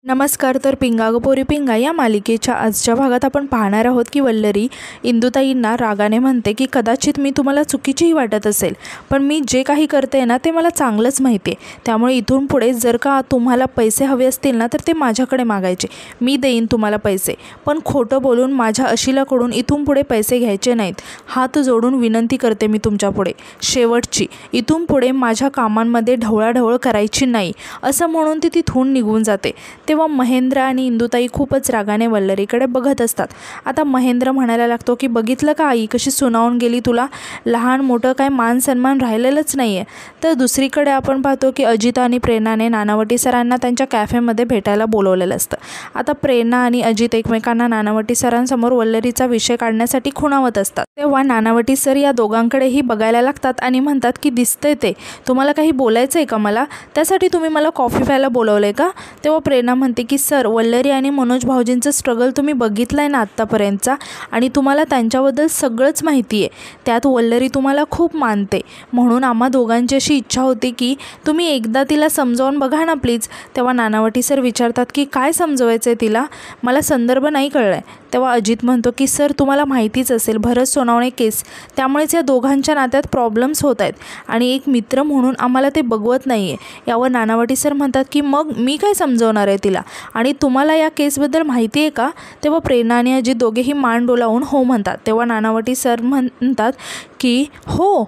नमस्कार. तर पिंगा ग पोरी पिंगा या मालिकेच्या आजच्या भागात आपण पाहणार आहोत की वल्लरी इंदुताईंना रागाने म्हणते की कदाचित मी तुम्हाला चुकीचीही वाटत असेल, पण मी जे काही करते ना ते मला चांगलंच माहिती आहे. त्यामुळे इथून पुढे जर का तुम्हाला पैसे हवे असतील ना तर ते माझ्याकडे मागायचे, मी देईन तुम्हाला पैसे, पण खोटं बोलून माझ्या अशिलाकडून इथून पुढे पैसे घ्यायचे नाहीत. हात जोडून विनंती करते मी तुमच्यापुढे, शेवटची. इथून पुढे माझ्या कामांमध्ये ढवळाढवळ करायची नाही, असं म्हणून ती तिथून निघून जाते. तेव्हा महेंद्र आणि इंदुताई खूपच रागाने वल्लरीकडे बघत असतात. आता महेंद्र म्हणायला लागतो की बघितलं का आई कशी सुनावून गेली तुला, लहान मोठं काय मान सन्मान राहिलेलंच नाही आहे. तर दुसरीकडे आपण पाहतो की अजित आणि प्रेरणाने नानावटी सरांना त्यांच्या कॅफेमध्ये भेटायला बोलवलेलं असतं. आता प्रेरणा आणि अजित एकमेकांना नानावटी सरांसमोर वल्लरीचा विषय काढण्यासाठी खुणावत असतात. तेव्हा नानावटी सर या दोघांकडेही बघायला लागतात आणि म्हणतात की दिसतंय ते, तुम्हाला काही बोलायचं आहे का मला, त्यासाठी तुम्ही मला कॉफी प्यायला बोलवलं आहे का. तेव्हा प्रेरणा म्हणते की सर, वल्लरी आणि मनोज भाऊजींचं स्ट्रगल तुम्ही बघितलं आहे ना आत्तापर्यंतचा, आणि तुम्हाला त्यांच्याबद्दल सगळंच माहिती आहे. त्यात वल्लरी तुम्हाला खूप मानते, म्हणून आम्हा दोघांची अशी इच्छा होती की तुम्ही एकदा तिला समजावून बघा ना प्लीज. तेव्हा नानावटी सर विचारतात की काय समजवायचं आहे तिला, मला संदर्भ नाही कळला आहे. तेव्हा अजित म्हणतो की सर, तुम्हाला माहितीच असेल भरत सोनवणे केस, त्यामुळेच या दोघांच्या नात्यात प्रॉब्लेम्स होत आहेत आणि एक मित्र म्हणून आम्हाला ते बघवत नाही आहे. यावर नानावटी सर म्हणतात की मग मी काय समजवणार आहे तिला, आणि तुम्हाला या केसबद्दल माहिती आहे का. तेव्हा प्रेरणा आणि अजित दोघेही मान डोलावून हो म्हणतात. तेव्हा नानावटी सर म्हणतात की हो.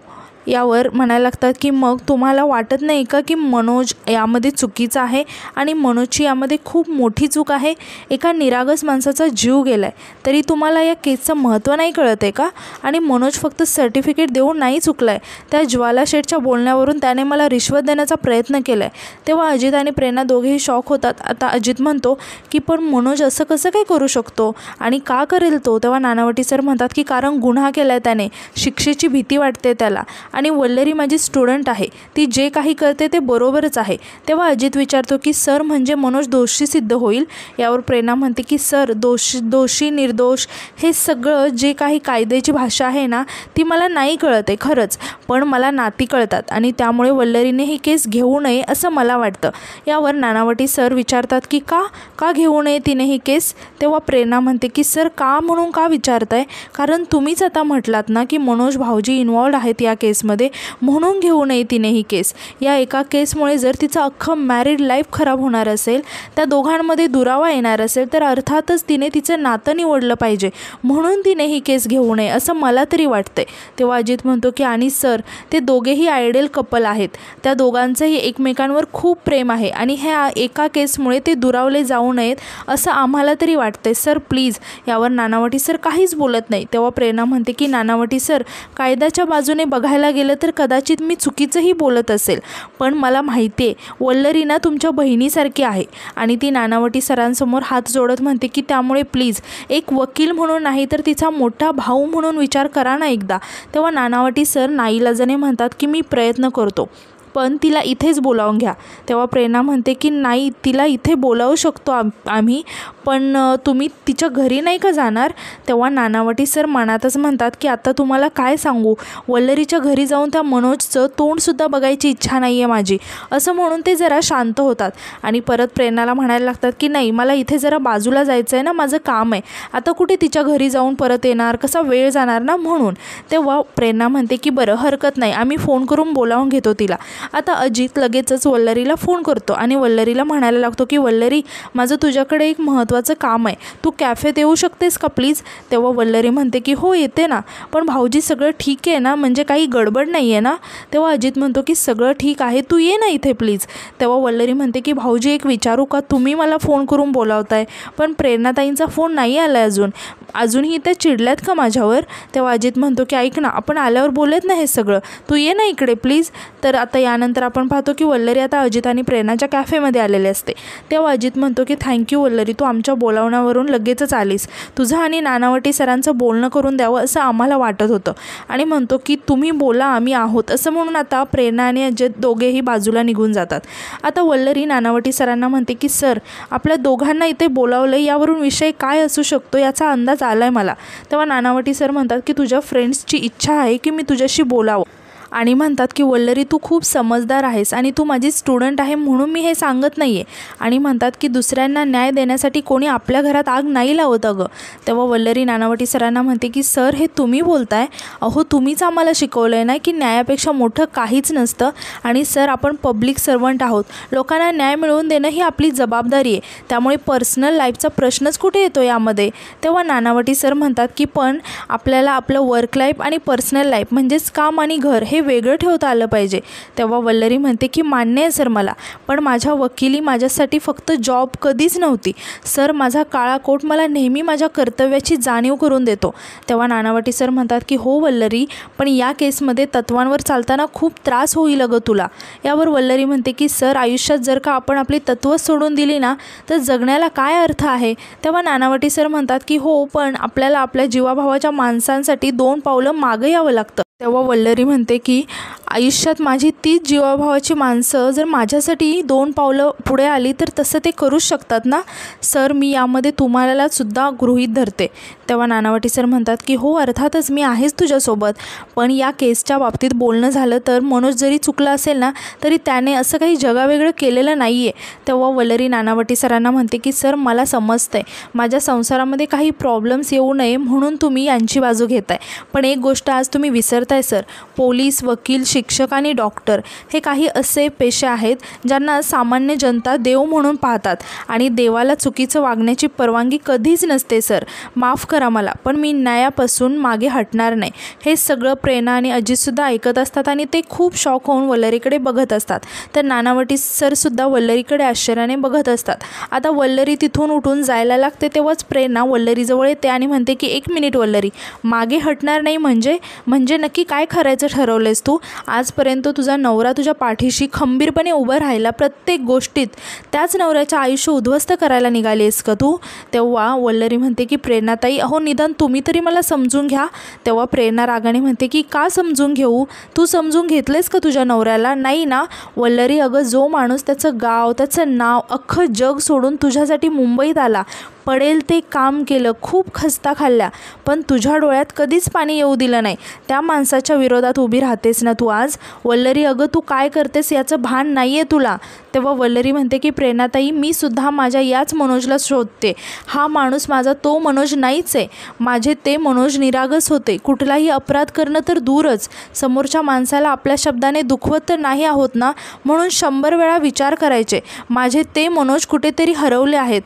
यावर म्हणायला लागतात की मग तुम्हाला वाटत नाही का की मनोज यामध्ये चुकीचा आहे आणि मनोजची यामध्ये खूप मोठी चूक आहे. एका निरागस माणसाचा जीव गेला आहे तरी तुम्हाला या केसचं महत्त्व नाही कळत आहे का. आणि मनोज फक्त सर्टिफिकेट देऊन नाही चुकला आहे, त्या ज्वाला शेठच्या बोलण्यावरून त्याने मला रिश्वत देण्याचा प्रयत्न केला आहे. तेव्हा अजित आणि प्रेरणा दोघेही शॉक होतात. आता अजित म्हणतो की पण मनोज असं कसं काय करू शकतो आणि का करेल तो. तेव्हा नानावटी सर म्हणतात की कारण गुन्हा केला आहे त्याने, शिक्षेची भीती वाटते त्याला, आणि वल्लरी माझी स्टुडंट आहे, ती जे काही करते ते बरोबरच आहे. तेव्हा अजित विचारतो की सर म्हणजे मनोज दोषी सिद्ध होईल. यावर प्रेरणा म्हणते की सर, दोषी निर्दोष हे सगळं जे काही कायद्याची भाषा आहे ना ती मला नाही कळत आहे खरंच, पण मला नाती कळतात आणि त्यामुळे वल्लरीने ही केस घेऊ नये असं मला वाटतं. यावर नानावटी सर विचारतात की का घेऊ नये तिने ही केस. तेव्हा प्रेरणा म्हणते की सर का म्हणून का विचारताय, कारण तुम्हीच आता म्हटलात ना की मनोज भाऊजी इन्वॉल्ड आहेत या केसमध्ये, म्हणून घेऊ नये तिने ही केस. या एका केसमुळे जर तिचं अख्खं मॅरिड लाईफ खराब होणार असेल, त्या दोघांमध्ये दुरावा येणार असेल, तर अर्थातच तिने तिचं नातं निवडलं पाहिजे, म्हणून तिने ही केस घेऊ नये असं मला तरी वाटतंय. तेव्हा अजित म्हणतो की आणि सर, ते दोघेही आयडियल कपल आहेत, त्या दोघांचंही एकमेकांवर खूप प्रेम आहे आणि ह्या एका केसमुळे ते दुरावले जाऊ नयेत असं आम्हाला तरी वाटतंय सर, प्लीज. यावर नानावटी सर काहीच बोलत नाही. तेव्हा प्रेरणा म्हणते की नानावटी सर, कायद्याच्या बाजूने बघायला गेलं तर कदाचित मी चुकीचंही बोलत असेल, पण मला माहिती आहे वल्लरी ना तुमच्या बहिणीसारखी आहे. आणि ती नानावटी सरांसमोर हात जोडत म्हणते की त्यामुळे प्लीज एक वकील म्हणून नाही तर तिचा मोठा भाऊ म्हणून विचार करा ना एकदा. तेव्हा नानावटी सर नाईलाजाने म्हणतात की मी प्रयत्न करतो, पण तिला इथेच बोलावून घ्या. तेव्हा प्रेरणा म्हणते की नाही, तिला इथे बोलावू शकतो आम्ही, पण तुम्ही तिच्या घरी नाही का जाणार. तेव्हा नानावटी सर मनातच म्हणतात की आता तुम्हाला काय सांगू, वल्लरीच्या घरी जाऊन त्या मनोजचं तोंडसुद्धा बघायची इच्छा नाही आहे माझी, असं म्हणून ते जरा शांत होतात आणि परत प्रेरणाला म्हणायला लागतात की नाही, मला इथे जरा बाजूला जायचं आहे ना, माझं काम आहे, आता कुठे तिच्या घरी जाऊन परत येणार, कसा वेळ जाणार ना म्हणून. तेव्हा प्रेरणा म्हणते की बरं हरकत नाही, आम्ही फोन करून बोलावून घेतो तिला. आता अजित लगेचच वल्लरीला फोन करतो आणि वल्लरीला म्हणायला लागतो की वल्लरी, माझं तुझ्याकडे एक महत्त्वाचं काम आहे, तू कॅफेत येऊ शकतेस का प्लीज. तेव्हा वल्लरी म्हणते की हो येते ना, पण भाऊजी सगळं ठीक आहे ना, म्हणजे काही गडबड नाही आहे ना. तेव्हा अजित म्हणतो की सगळं ठीक आहे, तू ये ना इथे प्लीज. तेव्हा वल्लरी म्हणते की भाऊजी एक विचारू का, तुम्ही मला फोन करून बोलावताय पण प्रेरणाताईंचा फोन नाही आला आहे अजूनही त्या चिडल्यात का माझ्यावर. तेव्हा अजित म्हणतो की ऐक ना, आपण आल्यावर बोलत ना हे सगळं, तू ये ना इकडे प्लीज. तर आता यानंतर आपण पाहतो की वल्लरी आता अजित आणि प्रेरणाच्या कॅफेमध्ये आलेले असते. तेव्हा अजित म्हणतो की थँक्यू वल्लरी, तू आमच्या बोलावण्यावरून लगेचच आलीस, तुझं आणि नानावटी सरांचं बोलणं करून द्यावं असं आम्हाला वाटत होतं. आणि म्हणतो की तुम्ही बोला, आम्ही आहोत असं म्हणून आता प्रेरणा आणि अजित दोघेही बाजूला निघून जातात. आता वल्लरी नानावटी सरांना म्हणते की सर, आपल्या दोघांना इथे बोलावलं, यावरून विषय काय असू शकतो याचा अंदाज आला आहे मला. तेव्हा नानावटी सर म्हणतात की तुझ्या फ्रेंड्सची इच्छा आहे की मी तुझ्याशी बोलावं, आणि म्हणतात की वल्लरी तू खूप समजदार आहेस आणि तू माझी स्टुडंट आहे म्हणून मी हे सांगत नाही आहे. आणि म्हणतात की दुसऱ्यांना न्याय देण्यासाठी कोणी आपल्या घरात आग नाही लावत अगं. तेव्हा वल्लरी नानावटी सरांना म्हणते की सर हे तुम्ही बोलताय, अहो तुम्हीच आम्हाला शिकवलं आहे ना की न्यायापेक्षा मोठं काहीच नसतं. आणि सर आपण पब्लिक सर्वंट आहोत, लोकांना न्याय मिळवून देणं ही आपली जबाबदारी आहे, त्यामुळे पर्सनल लाईफचा प्रश्नच कुठे येतो यामध्ये. तेव्हा नानावटी सर म्हणतात की पण आपल्याला आपलं वर्क लाईफ आणि पर्सनल लाईफ म्हणजेच काम आणि घर हे वेगळं ठेवता आलं पाहिजे. तेव्हा वल्लरी म्हणते की मान्य आहे सर मला, पण माझ्या वकिली माझ्यासाठी फक्त जॉब कधीच नव्हती सर. माझा काळा कोट मला नेहमी माझ्या कर्तव्याची जाणीव करून देतो. तेव्हा नानावटी सर म्हणतात की हो वल्लरी, पण या केसमध्ये तत्वांवर चालताना खूप त्रास होईल अगं तुला. यावर वल्लरी म्हणते की सर आयुष्यात जर का आपण आपली तत्त्व सोडून दिली ना तर जगण्याला काय अर्थ आहे. तेव्हा नानावटी सर म्हणतात की हो, पण आपल्याला आपल्या जीवाभावाच्या माणसांसाठी 2 पावलं मागं यावं लागतं. तेव्हा वल्लरी म्हणते की आयुष्यात माझी तीच जीवाभावाची माणसं जर माझ्यासाठी 2 पावलं पुढे आली तर तसं ते करूच शकतात ना सर. मी यामध्ये तुम्हाला सुद्धा गृहीत धरते. तेव्हा नानावटी सर म्हणतात की हो अर्थातच मी आहेच तुझ्यासोबत, पण या केसच्या बाबतीत बोलणं झालं तर मनोज जरी चुकला असेल ना तरी त्याने असं काही जगावेगळं केलेलं नाही आहे. तेव्हा वल्लरी नानावटी सरांना म्हणते की सर मला समजतंय माझ्या संसारामध्ये काही प्रॉब्लेम्स येऊ नये म्हणून तुम्ही यांची बाजू घेताय, पण एक गोष्ट आज तुम्ही विसरताय सर, पोलीस, वकील, शिक्षक आणि डॉक्टर हे काही असे पेशे आहेत ज्यांना सामान्य जनता देव म्हणून पाहतात आणि देवाला चुकीचं वागण्याची परवानगी कधीच नसते सर. माफ करा मला, पण मी न्यायापासून मागे हटणार नाही. हे सगळं प्रेरणा आणि अजितसुद्धा ऐकत असतात आणि ते खूप शॉक होऊन वल्लरीकडे बघत असतात. तर नानावटी सरसुद्धा वल्लरीकडे आश्चर्याने बघत असतात. आता वल्लरी तिथून उठून जायला लागते तेव्हाच प्रेरणा वल्लरीजवळ येते आणि म्हणते की 1 मिनिट वल्लरी, मागे हटणार नाही म्हणजे नक्की काय करायचं ठरवलंयस तू. आजपर्यंत तुझा नवरा तुझ्या पाठीशी खंबीरपणे उभं राहिला प्रत्येक गोष्टीत, त्याच नवऱ्याचं आयुष्य उद्ध्वस्त करायला निघाली आहेस का तू. तेव्हा वल्लरी म्हणते की प्रेरणाताई अहो निदान तुम्ही तरी मला समजून घ्या. तेव्हा प्रेरणा रागाने म्हणते की का समजून घेऊ, तू समजून घेतलेस का तुझ्या नवऱ्याला, नाही ना. वल्लरी अगं जो माणूस त्याचं गाव, त्याचं नाव, अख्खं जग सोडून तुझ्यासाठी मुंबईत आला, पडेल ते काम केलं, खूप खस्ता खाल्ल्या, पण तुझ्या डोळ्यात कधीच पाणी येऊ दिलं नाही, त्या माणसाच्या विरोधात उभी राहतेस ना तू आज. वल्लरी अगं तू काय करतेस याचं भान नाही आहे तुला. तेव्हा वल्लरी म्हणते की प्रेरणाताई मी सुद्धा माझ्या याच मनोजला शोधते, हा माणूस माझा तो मनोज नाहीच आहे. माझे ते मनोज निरागस होते, कुठलाही अपराध करणं तर दूरच, समोरच्या माणसाला आपल्या शब्दाने दुखवत तर नाही आहोत ना, म्हणून 100 वेळा विचार करायचे. माझे ते मनोज कुठेतरी हरवले आहेत,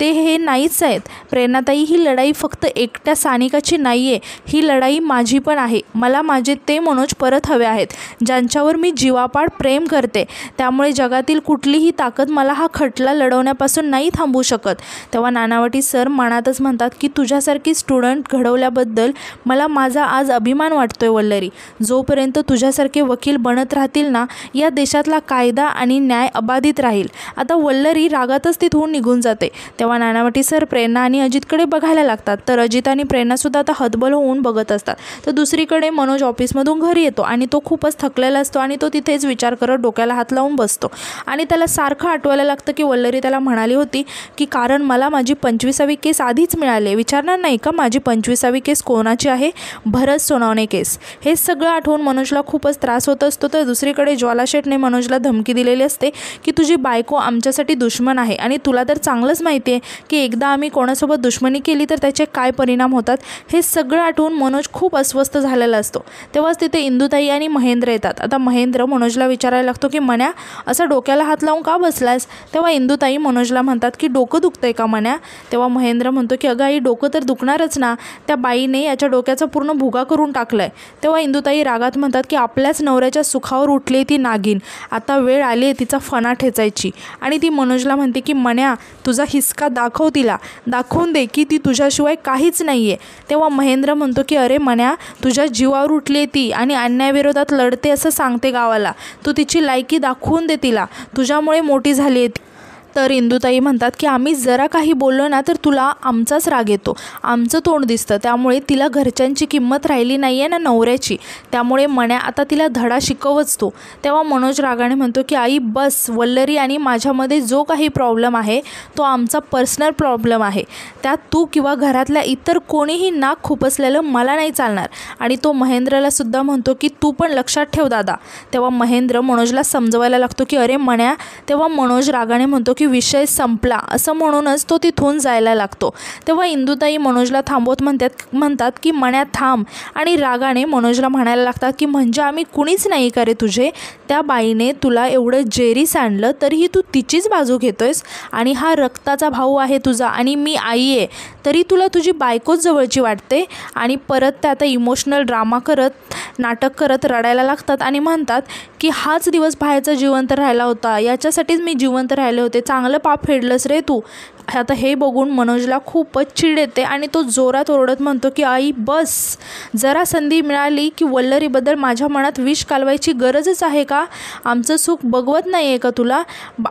ते हे नाहीच आहेत. प्रेरणाताई ही लढाई फक्त एकट्या सानिकाची नाही आहे, ही लढाई माझी पण आहे. मला माझे ते मनोज परत हवे आहेत ज्यांच्यावर मी जीवापाड प्रेम करते. त्यामुळे जगातील कुठलीही ताकद मला हा खटला लढवण्यापासून नाही थांबवू शकत. तेव्हा नानावटी सर मनातच म्हणतात की तुझ्यासारखी स्टुडंट घडवल्याबद्दल मला माझा आज अभिमान वाटतोय वल्लरी. जोपर्यंत तुझ्यासारखे वकील बनत राहतील ना या देशातला कायदा आणि न्याय अबाधित राहील. आता वल्लरी रागातच तिथून निघून जाते. तेव्हा नानावटी सर प्रेरणा आणि अजितकडे बघायला लागतात, तर अजित आणि प्रेरणासुद्धा आता हतबल होऊन बघत असतात. तर दुसरीकडे मनोज ऑफिसमधून घरी येतो आणि तो खूपच थकलेला असतो आणि तो तिथेच विचार करत डोक्याला हात लावून बसतो आणि त्याला सारखं आठवायला लागतं की वल्लरी त्याला म्हणाली होती की कारण मला माझी 25वी केस आधीच मिळाली, विचारणार नाही का माझी 25वी केस कोणाची आहे, भरत सोनवणे केस. हे सगळं आठवून मनोजला खूपच त्रास होत असतो. तर दुसरीकडे ज्वाला शेठने मनोजला धमकी दिलेली असते की तुझी बायको आमच्यासाठी दुश्मन आहे आणि तुला तर चांगलंच माहिती आहे की एकदा आम्ही कोणासोबत दुश्मनी केली तर त्याचे काय परिणाम होतात. हे सगळं आठवून मनोज खूप अस्वस्थ झालेला असतो. तेव्हाच तिथे इंदुताई आणि महेंद्र येतात. आता महेंद्र मनोजला विचारायला लागतो की मन्या असं डोक्याला हात लावून का बसलायस. तेव्हा इंदुताई मनोजला म्हणतात की डोकं दुखतंय का मन्या. तेव्हा महेंद्र म्हणतो की अगं आई डोकं तर दुखणारच ना, त्या बाईने याच्या डोक्याचा पूर्ण भुगा करून टाकलाय. तेव्हा इंदुताई रागात म्हणतात की आपल्याच नवऱ्याच्या सुखावर उठली ती नागिन, आता वेळ आली आहे तिचा फणा ठेचायची. आणि ती मनोजला म्हणते की मन्या तुझा हिसका दाखव, तिला दाखवून दे की ती तुझ्याशिवाय काहीच नाही आहे. तेव्हा महेंद्र म्हणतो की अरे मन्या तुझ्या जीवावर उठली आहे ती आणि अन्यायाविरोधात लढते असं सांगते गावाला, तू तिची लायकी दाखवून दे तिला, तुझ्यामुळे मोठी झाली आहे ती. तर इंदुताई म्हणतात की आम्ही जरा काही बोललो ना तर तुला आमचाच राग येतो, आमचं तोंड दिसतं, त्यामुळे तिला घरच्यांची किंमत राहिली नाही आहे ना नवऱ्याची, त्यामुळे मण्या आता तिला धडा शिकवच तो. तेव्हा मनोज रागाने म्हणतो की आई बस, वल्लरी आणि माझ्यामध्ये जो काही प्रॉब्लेम आहे तो आमचा पर्सनल प्रॉब्लेम आहे, त्यात तू किंवा घरातल्या इतर कोणीही नाक खुपसलेलं मला नाही चालणार. आणि तो महेंद्रला सुद्धा म्हणतो की तू पण लक्षात ठेव दादा. तेव्हा महेंद्र मनोजला समजवायला लागतो की अरे मण्या. तेव्हा मनोज रागाने म्हणतो की विषय संपला असं म्हणूनच तो तिथून जायला लागतो. तेव्हा इंदुताई मनोजला थांबवत म्हणतात की मण्या थांब. आणि रागाने मनोजला म्हणायला लागतात की म्हणजे आम्ही कुणीच नाही का रे तुझे, त्या बाईने तुला एवढं जेरीस आणलं तरीही तू तिचीच बाजू घेतोयस, आणि हा रक्ताचा भाऊ आहे तुझा आणि मी आई आहे तरी तुला तुझी बायकोच जवळची वाटते. आणि परत त्या आता इमोशनल ड्रामा करत, नाटक करत रडायला लागतात आणि म्हणतात की हाच दिवस बाहेरचा जिवंत राहिला होता, याच्यासाठीच मी जिवंत राहिले होते, चांगलं पाप फेडलंस रे तू. आता हे बघून मनोजला खूपच चिड येते आणि तो जोरात ओरडत म्हणतो की आई बस, जरा संधी मिळाली की वल्लरीबद्दल माझ्या मनात विष कालवायची गरजच आहे का? आमचं सुख बघवत नाही आहे का तुला?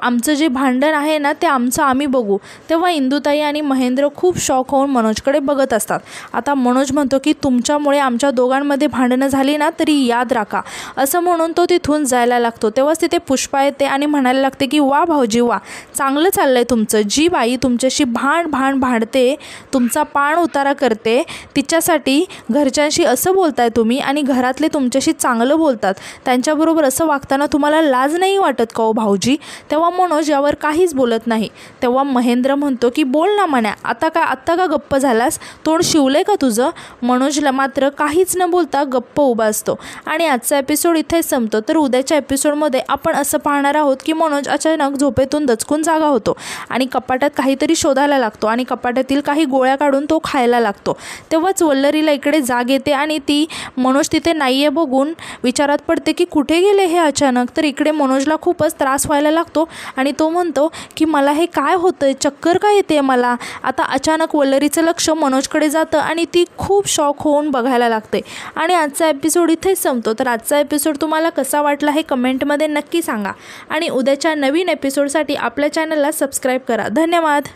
आमचं जे भांडण आहे ना ते आमचं आम्ही बघू. तेव्हा इंदुताई आणि महेंद्र खूप शॉक होऊन मनोजकडे बघत असतात. आता मनोज म्हणतो की तुमच्यामुळे आमच्या दोघांमध्ये भांडणं झाली ना तरी याद राखा, असं म्हणून तो तिथून जायला लागतो. तेव्हाच तिथे पुष्पा येते आणि म्हणायला लागते की वा भाऊजी वा, चांगलं चाललं आहे तुमचं. जी बाई तुमच्याशी भांडते, तुमचा पाण उतारा करते, तिच्यासाठी घरच्यांशी असं बोलताय तुम्ही आणि घरातले तुमच्याशी चांगलं बोलतात, त्यांच्याबरोबर असं वागताना तुम्हाला लाज नाही वाटत का हो भाऊजी? तेव्हा मनोज यावर काहीच बोलत नाही. तेव्हा महेंद्र म्हणतो की बोल ना मण्या, आत्ता का गप्प झालास? तोंड शिवलंय का तुझं? मनोजला मात्र काहीच न बोलता गप्प उभा असतो. आणि आजचा एपिसोड इथेच संपतो. तर उद्याच्या एपिसोडमध्ये आपण असं पाहणार आहोत की मनोज अचानक झोपेतून दचकून जागा होतो आणि कपाटात काहीतरी शोधायला लागतो आणि कपाटातील काही गोळ्या काढून तो खायला लागतो. तेव्हाच वल्लरीला इकडे जाग येते आणि ती मनोज तिथे नाही आहे बघून विचारात पडते की कुठे गेले हे अचानक. तर इकडे मनोजला खूपच त्रास व्हायला लागतो आणि तो म्हणतो की मला हे काय होतं, चक्कर काय येते मला. आता अचानक वल्लरीचं लक्ष मनोजकडे जातं आणि ती खूप शॉक होऊन बघायला लागते. आणि आजचा एपिसोड इथेच संपतो. तर आजचा एपिसोड तुम्हाला कसा वाटला हे कमेंटमध्ये नक्की सांगा आणि उद्याच्या नवीन एपिसोडसाठी आपल्या चॅनलला सबस्क्राईब करा. धन्यवाद.